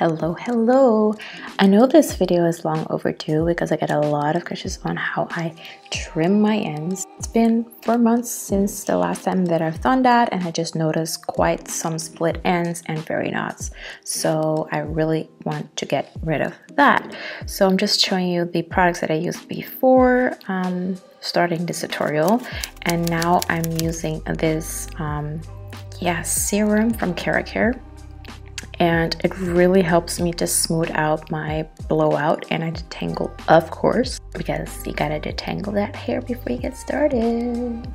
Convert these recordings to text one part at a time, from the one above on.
Hello. I know this video is long overdue because I get a lot of questions on how I trim my ends. It's been 4 months since the last time that I've done that, and I just noticed quite some split ends and very knots. So I really want to get rid of that. So I'm just showing you the products that I used before starting this tutorial, and now I'm using this serum from Care, and it really helps me to smooth out my blowout, and I detangle, of course, because you gotta detangle that hair before you get started.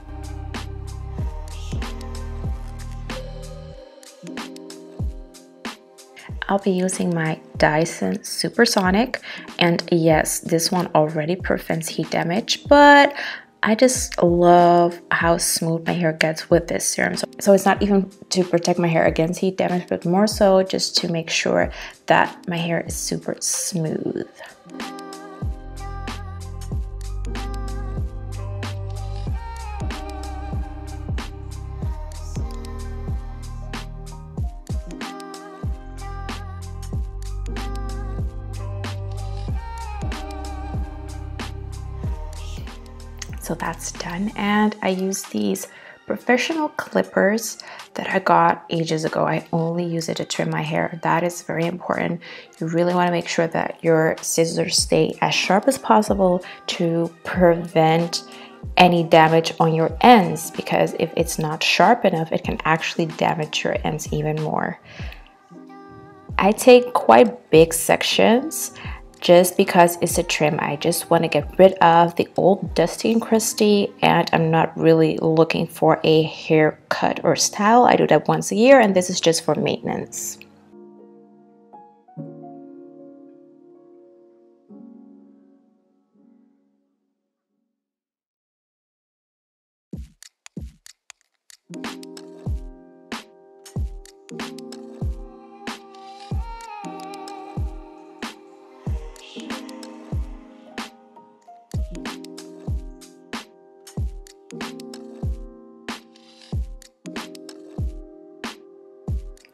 I'll be using my Dyson Supersonic, and yes, this one already prevents heat damage, but I just love how smooth my hair gets with this serum. So it's not even to protect my hair against heat damage, but more so just to make sure that my hair is super smooth. So that's done, and I use these professional clippers that I got ages ago. I only use it to trim my hair. That is very important. You really want to make sure that your scissors stay as sharp as possible to prevent any damage on your ends, because if it's not sharp enough, it can actually damage your ends even more. I take quite big sections just because it's a trim. I just want to get rid of the old dusty and crusty, and I'm not really looking for a haircut or style. I do that once a year, and this is just for maintenance.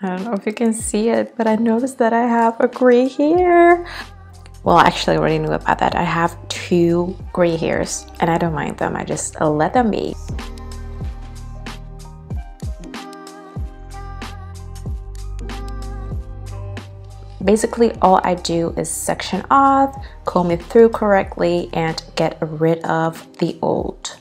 I don't know if you can see it, but I noticed that I have a gray hair. Well, actually, I already knew about that. I have 2 gray hairs, and I don't mind them. I just let them be. Basically, all I do is section off, comb it through correctly, and get rid of the old.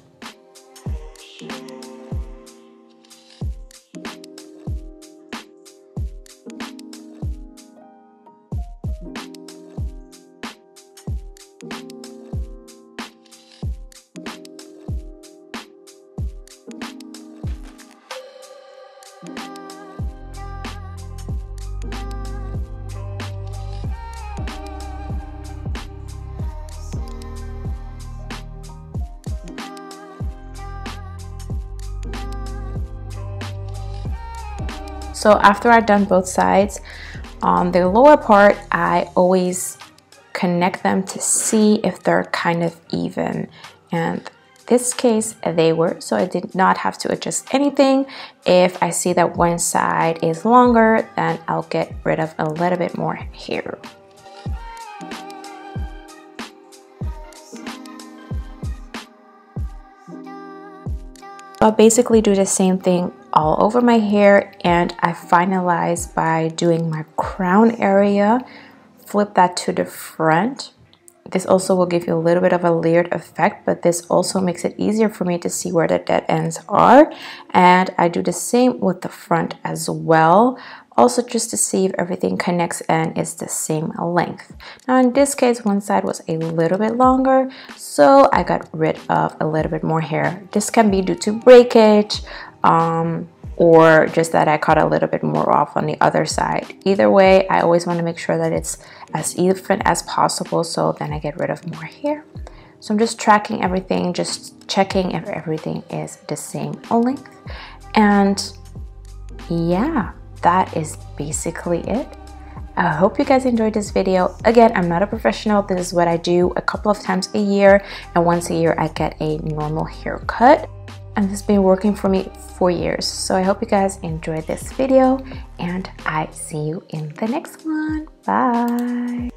So after I've done both sides, on the lower part, I always connect them to see if they're kind of even. And this case, they were, so I did not have to adjust anything. If I see that one side is longer, then I'll get rid of a little bit more hair. I'll basically do the same thing all over my hair, and I finalize by doing my crown area, flip that to the front. This also will give you a little bit of a layered effect, but this also makes it easier for me to see where the dead ends are. And I do the same with the front as well, also just to see if everything connects and is the same length. Now in this case, one side was a little bit longer, so I got rid of a little bit more hair. This can be due to breakage, or just that I cut a little bit more off on the other side. Either way, I always want to make sure that it's as even as possible, so then I get rid of more hair. So I'm just tracking everything, just checking if everything is the same length. And yeah, that is basically it. I hope you guys enjoyed this video. Again, I'm not a professional. This is what I do a couple of times a year, and once a year I get a normal haircut. and this has been working for me for years. So I hope you guys enjoyed this video, and I see you in the next one. Bye.